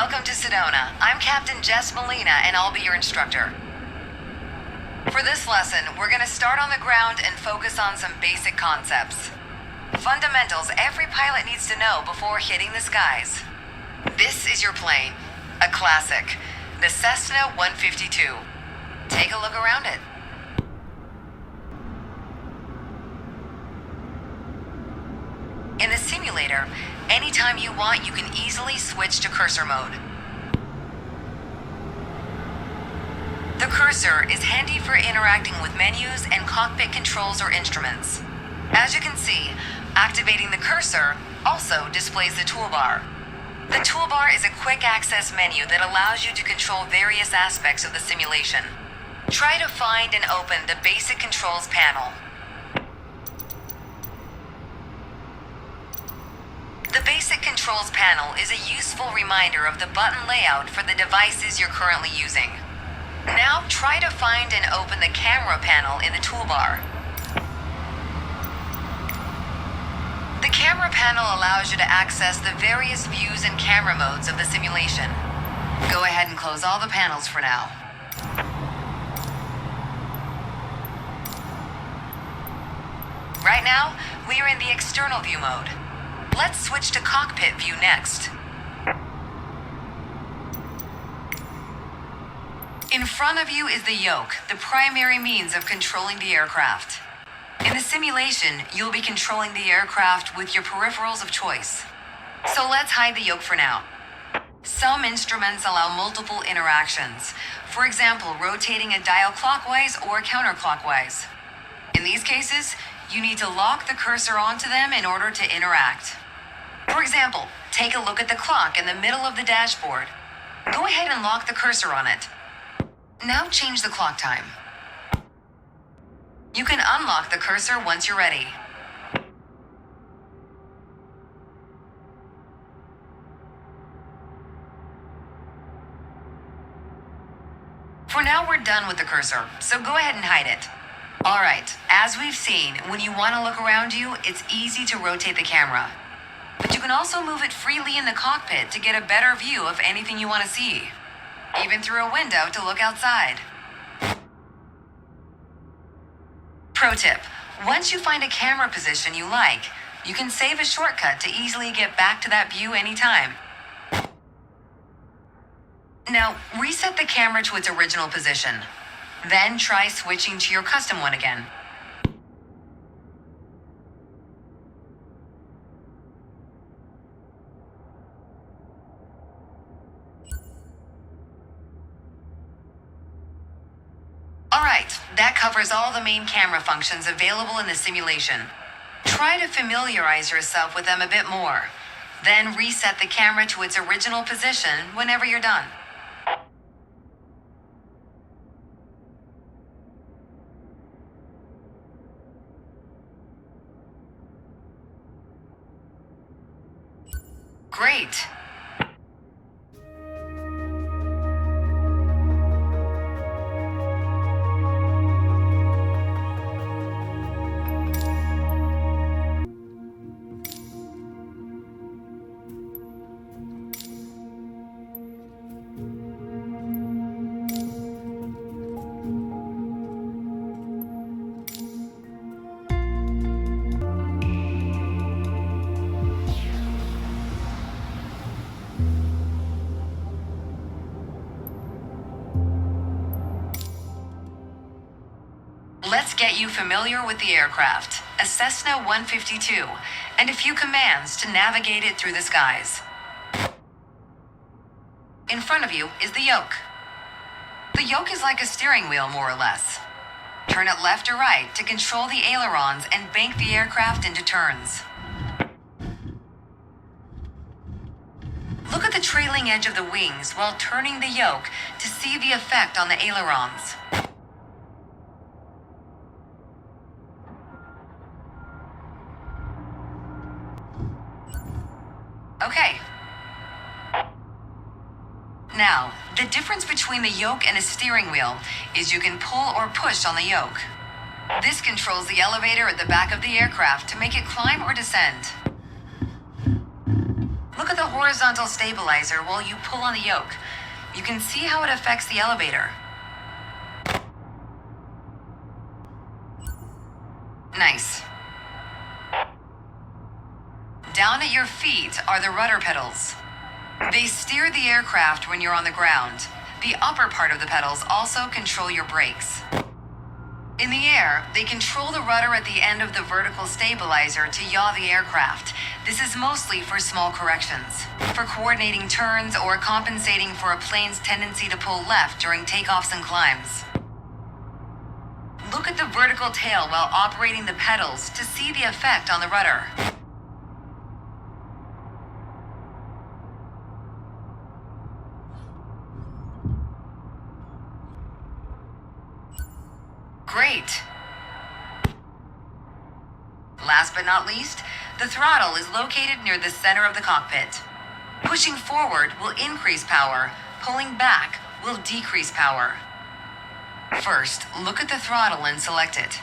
Welcome to Sedona. I'm Captain Jess Molina, and I'll be your instructor. For this lesson, we're going to start on the ground and focus on some basic concepts. Fundamentals every pilot needs to know before hitting the skies. This is your plane, a classic, the Cessna 152. Take a look around it. In the simulator, anytime you want, you can easily switch to cursor mode. The cursor is handy for interacting with menus and cockpit controls or instruments. As you can see, activating the cursor also displays the toolbar. The toolbar is a quick access menu that allows you to control various aspects of the simulation. Try to find and open the basic controls panel. The basic controls panel is a useful reminder of the button layout for the devices you're currently using. Now try to find and open the camera panel in the toolbar. The camera panel allows you to access the various views and camera modes of the simulation. Go ahead and close all the panels for now. Right now, we are in the external view mode. Let's switch to cockpit view next. In front of you is the yoke, the primary means of controlling the aircraft. In the simulation, you'll be controlling the aircraft with your peripherals of choice. So let's hide the yoke for now. Some instruments allow multiple interactions. For example, rotating a dial clockwise or counterclockwise. In these cases, you need to lock the cursor onto them in order to interact. For example, take a look at the clock in the middle of the dashboard. Go ahead and lock the cursor on it. Now change the clock time. You can unlock the cursor once you're ready. For now, we're done with the cursor, so go ahead and hide it. All right, as we've seen, when you want to look around you, it's easy to rotate the camera. But you can also move it freely in the cockpit to get a better view of anything you want to see, even through a window to look outside. Pro tip, once you find a camera position you like, you can save a shortcut to easily get back to that view anytime. Now, reset the camera to its original position. Then try switching to your custom one again. Alright, that covers all the main camera functions available in the simulation. Try to familiarize yourself with them a bit more. Then reset the camera to its original position whenever you're done. Great! Let's get you familiar with the aircraft, a Cessna 152, and a few commands to navigate it through the skies. In front of you is the yoke. The yoke is like a steering wheel, more or less. Turn it left or right to control the ailerons and bank the aircraft into turns. Look at the trailing edge of the wings while turning the yoke to see the effect on the ailerons. Okay. Now, the difference between the yoke and a steering wheel is you can pull or push on the yoke. This controls the elevator at the back of the aircraft to make it climb or descend. Look at the horizontal stabilizer while you pull on the yoke. You can see how it affects the elevator. Nice. Down at your feet are the rudder pedals. They steer the aircraft when you're on the ground. The upper part of the pedals also control your brakes. In the air, they control the rudder at the end of the vertical stabilizer to yaw the aircraft. This is mostly for small corrections, for coordinating turns or compensating for a plane's tendency to pull left during takeoffs and climbs. Look at the vertical tail while operating the pedals to see the effect on the rudder. Great! Last but not least, the throttle is located near the center of the cockpit. Pushing forward will increase power, pulling back will decrease power. First, look at the throttle and select it.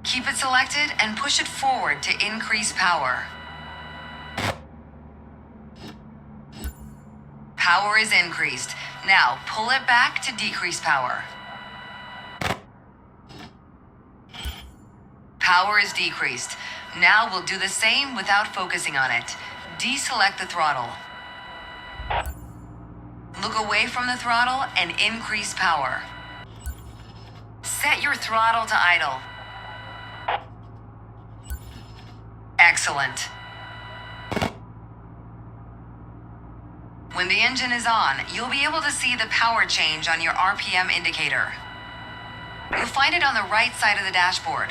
Keep it selected and push it forward to increase power. Power is increased. Now, pull it back to decrease power. Power is decreased. Now we'll do the same without focusing on it. Deselect the throttle. Look away from the throttle and increase power. Set your throttle to idle. Excellent. When the engine is on, you'll be able to see the power change on your RPM indicator. You'll find it on the right side of the dashboard.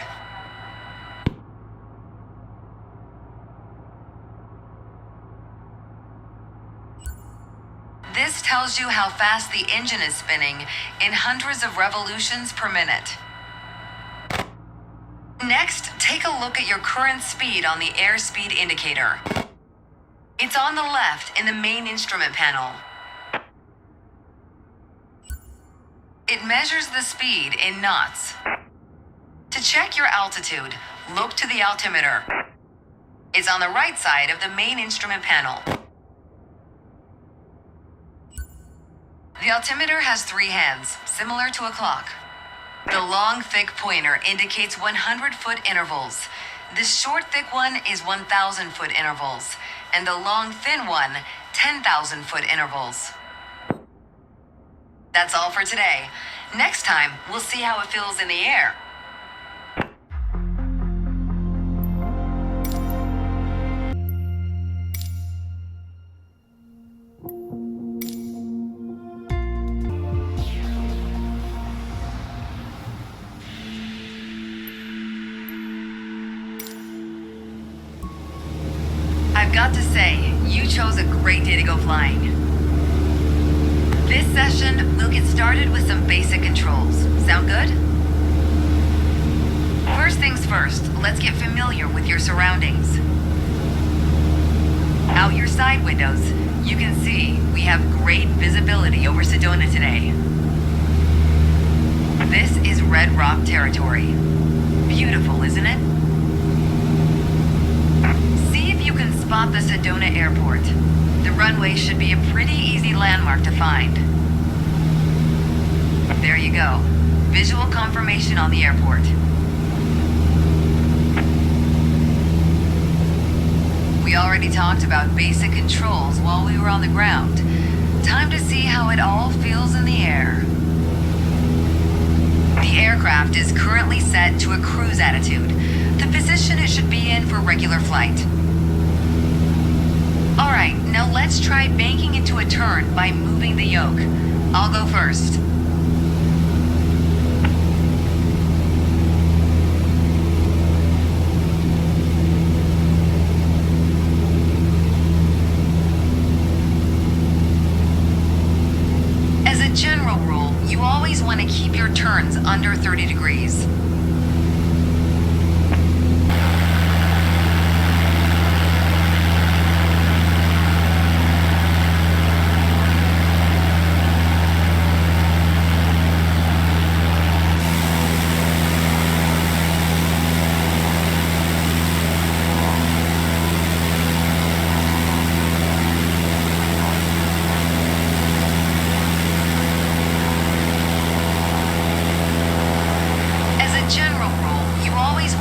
This tells you how fast the engine is spinning in hundreds of revolutions per minute. Next, take a look at your current speed on the airspeed indicator. It's on the left in the main instrument panel. It measures the speed in knots. To check your altitude, look to the altimeter. It's on the right side of the main instrument panel. The altimeter has 3 hands, similar to a clock. The long, thick pointer indicates 100-foot intervals. This short, thick one is 1,000-foot intervals, and the long, thin one, 10,000-foot intervals. That's all for today. Next time, we'll see how it feels in the air. I've got to say, you chose a great day to go flying. This session, we'll get started with some basic controls. Sound good? First things first, let's get familiar with your surroundings. Out your side windows, you can see we have great visibility over Sedona today. This is Red Rock territory. Beautiful, isn't it? You can spot the Sedona Airport. The runway should be a pretty easy landmark to find. There you go. Visual confirmation on the airport. We already talked about basic controls while we were on the ground. Time to see how it all feels in the air. The aircraft is currently set to a cruise attitude, the position it should be in for regular flight. Alright, now let's try banking into a turn by moving the yoke. I'll go first. As a general rule, you always want to keep your turns under 30 degrees.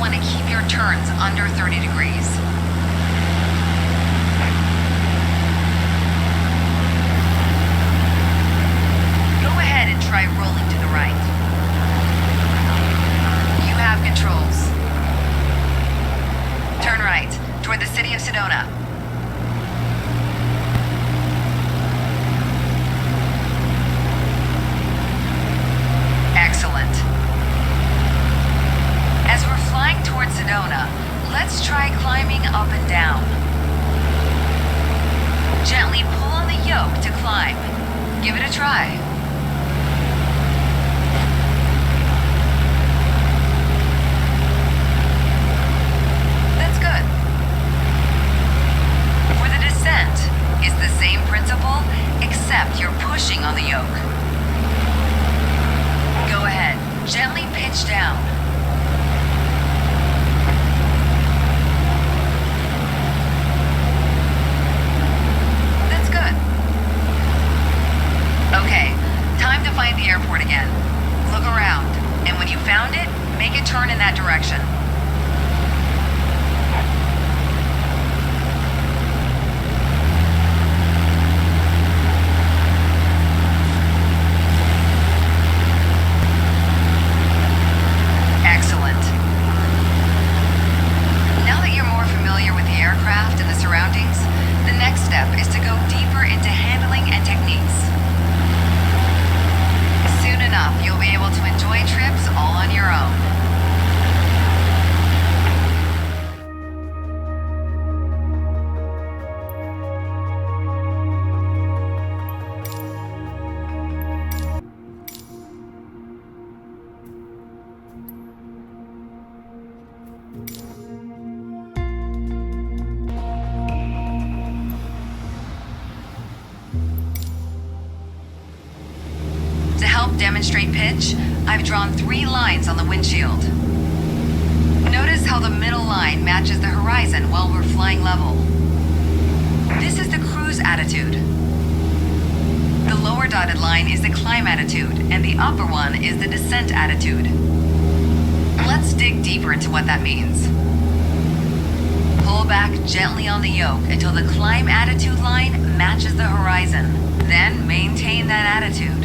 want to keep your turns under 30 degrees. Go ahead and try rolling to the right. You have controls. Turn right, toward the city of Sedona. Excellent. As we're flying towards Sedona, let's try climbing up and down. Gently pull on the yoke to climb. Give it a try. That's good. For the descent, it's the same principle, except you're pushing on the yoke. Go ahead, gently pitch down. That's good. Okay, time to find the airport again. Look around, and when you found it, make a turn in that direction. Excellent. Now that you're more familiar with the aircraft and the surroundings, the next step is to go deeper into handling and techniques. Soon enough, you'll be able to enjoy trips all on your own. To help demonstrate pitch, I've drawn 3 lines on the windshield. Notice how the middle line matches the horizon while we're flying level. This is the cruise attitude. The lower dotted line is the climb attitude, and the upper one is the descent attitude. Let's dig deeper into what that means. Pull back gently on the yoke until the climb attitude line matches the horizon. Then maintain that attitude.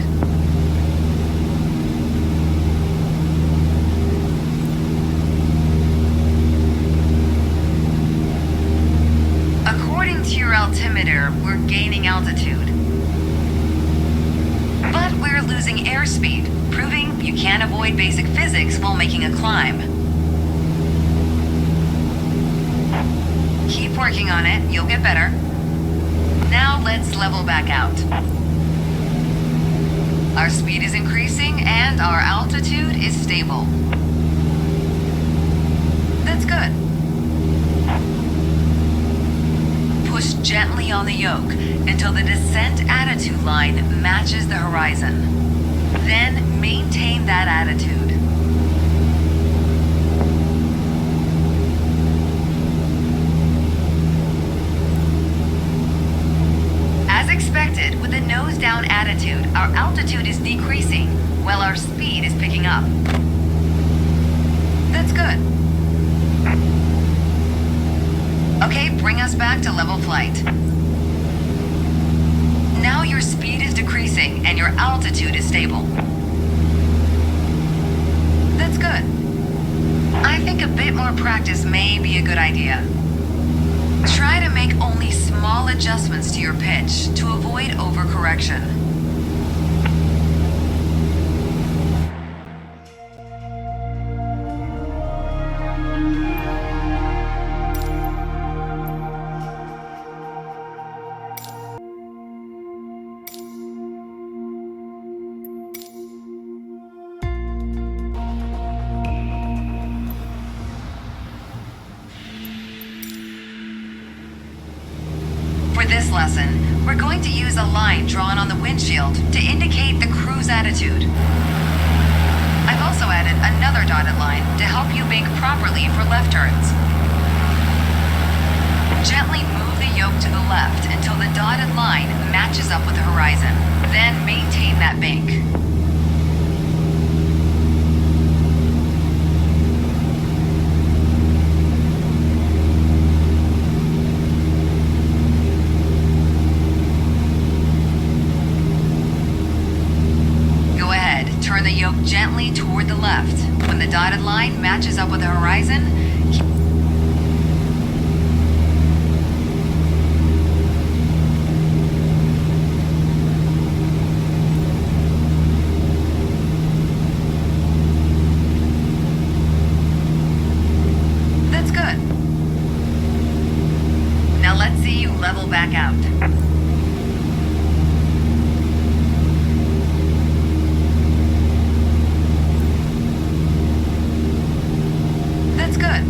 According to your altimeter, we're gaining altitude. But we're losing airspeed, proving you can't avoid basic physics while making a climb. Keep working on it, you'll get better. Now let's level back out. Our speed is increasing and our altitude is stable. That's good. Push gently on the yoke until the descent attitude line matches the horizon. Then maintain that attitude. As expected, with a nose-down attitude, our altitude is decreasing while our speed is picking up. That's good. Okay, bring us back to level flight. Now your speed is decreasing and your altitude is stable. That's good. I think a bit more practice may be a good idea. Try to make only small adjustments to your pitch to avoid overcorrection. For this lesson, we're going to use a line drawn on the windshield to indicate the cruise attitude. I've also added another dotted line to help you bank properly for left turns. Gently move the yoke to the left until the dotted line matches up with the horizon. Then maintain that bank. turn the yoke gently toward the left. When the dotted line matches up with the horizon, that's good. Now let's see you level back out. Good.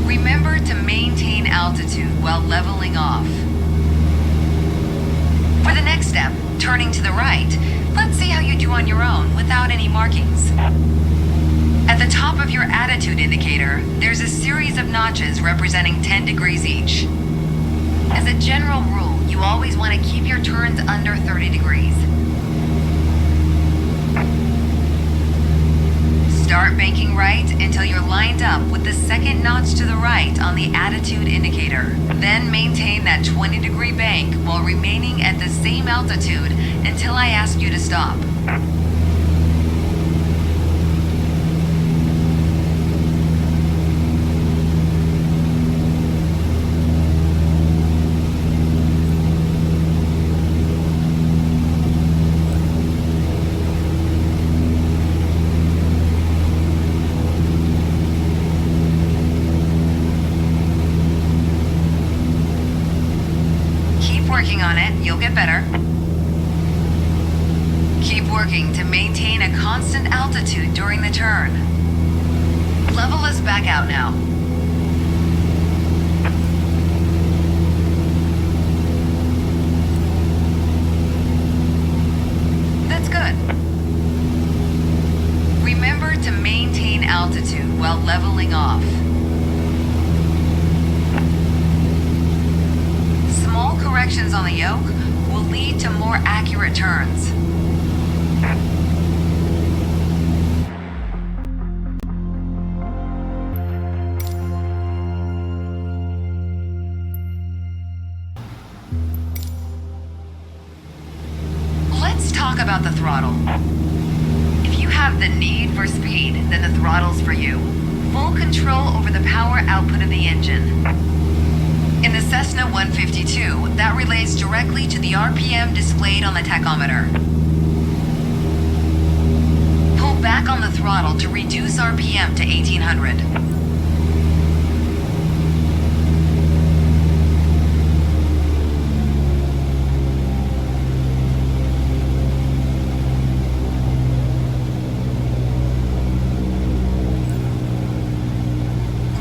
Remember to maintain altitude while leveling off. For the next step, turning to the right, let's see how you do on your own without any markings. At the top of your attitude indicator, there's a series of notches representing 10 degrees each. As a general rule, you always want to keep your turns under 30 degrees. Start banking right until you're lined up with the second notch to the right on the attitude indicator. Then maintain that 20-degree bank while remaining at the same altitude until I ask you to stop. Working on it, you'll get better. Keep working to maintain a constant altitude during the turn. Level us back out now. That's good. Remember to maintain altitude while leveling off. Small corrections on the yoke will lead to more accurate turns. Let's talk about the throttle. If you have the need for speed, then the throttle's for you. Full control over the power output of the engine. In the Cessna 152, that relates directly to the RPM displayed on the tachometer. Pull back on the throttle to reduce RPM to 1800.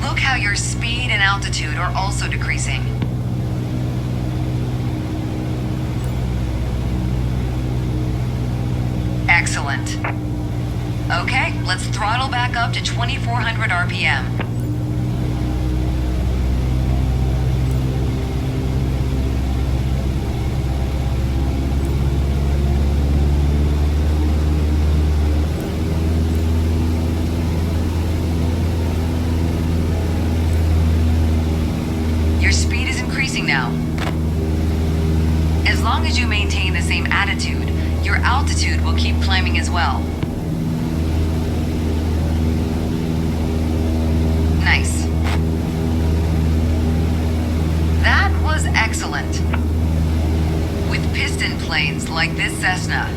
Look how your speed and altitude are also decreasing. Excellent. Okay, let's throttle back up to 2400 RPM. Your speed is increasing now. As long as you maintain the same attitude, your altitude will keep climbing as well. Nice. That was excellent. With piston planes like this Cessna,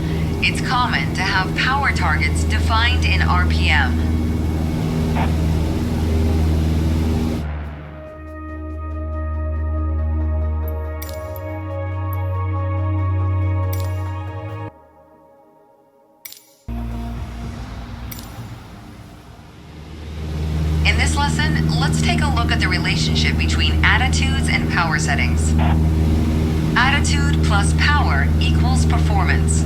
it's common to have power targets defined in RPM. In this lesson, let's take a look at the relationship between attitudes and power settings. Attitude plus power equals performance.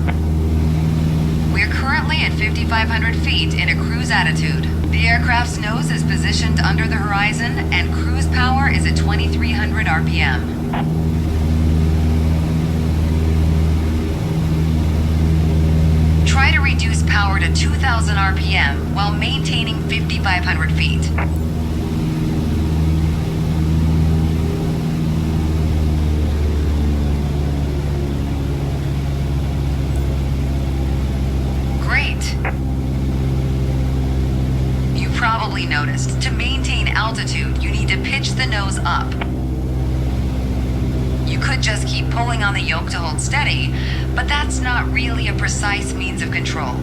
We're currently at 5,500 feet in a cruise attitude. The aircraft's nose is positioned under the horizon and cruise power is at 2,300 RPM. Try to reduce power to 2,000 RPM while maintaining 5,500 feet. probably noticed, to maintain altitude, you need to pitch the nose up. You could just keep pulling on the yoke to hold steady, but that's not really a precise means of control.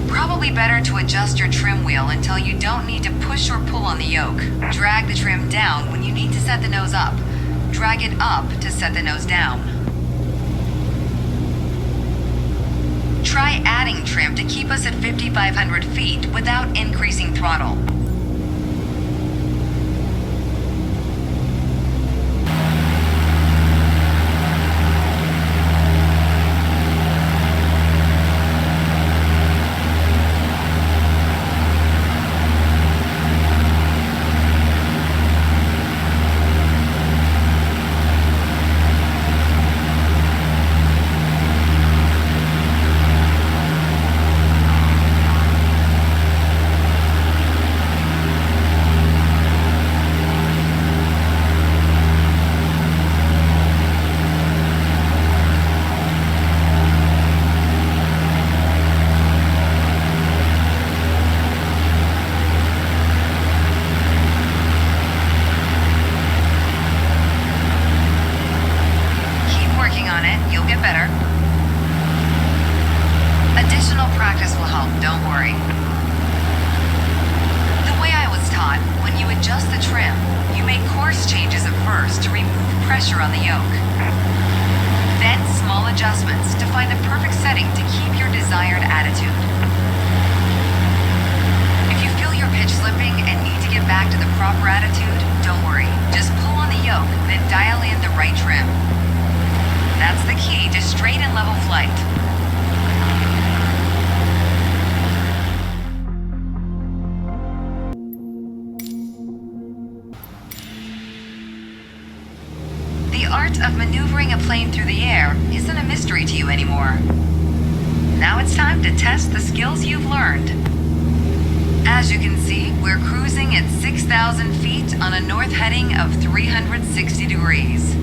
Probably better to adjust your trim wheel until you don't need to push or pull on the yoke. Drag the trim down when you need to set the nose up. Drag it up to set the nose down. Try adding trim to keep us at 5,500 feet without increasing throttle. Better. Additional practice will help, don't worry. The way I was taught, when you adjust the trim, you make course changes at first to remove pressure on the yoke. Then small adjustments to find the perfect setting to keep your desired attitude. If you feel your pitch slipping and need to get back to the proper attitude, don't worry. Just pull on the yoke, then dial in the right trim. That's the key to straight and level flight. The art of maneuvering a plane through the air isn't a mystery to you anymore. Now it's time to test the skills you've learned. As you can see, we're cruising at 6,000 feet on a north heading of 360 degrees.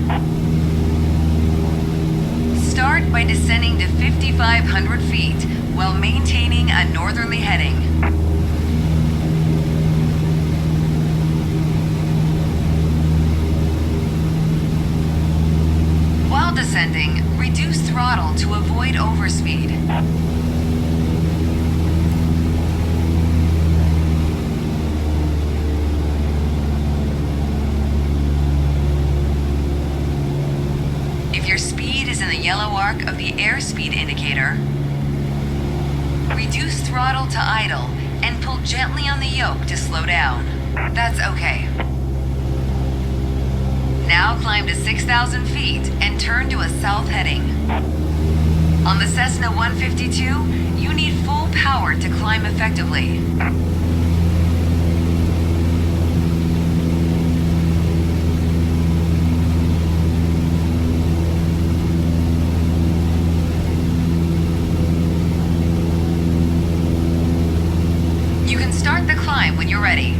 Start by descending to 5,500 feet while maintaining a northerly heading. While descending, reduce throttle to avoid overspeed. If your speed is in the yellow arc of the airspeed indicator, reduce throttle to idle and pull gently on the yoke to slow down. That's okay. Now climb to 6,000 feet and turn to a south heading. On the Cessna 152, you need full power to climb effectively. You can start the climb when you're ready.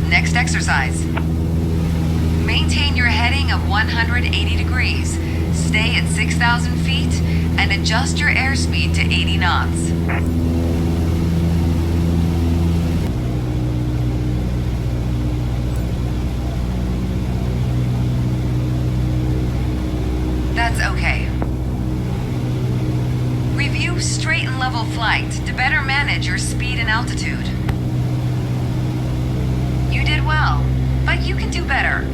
Next exercise. Maintain your heading of 180 degrees. Stay at 6,000 feet and adjust your airspeed to 80 knots. That's okay. Review straight and level flight to better manage your speed and altitude. You did well, but you can do better.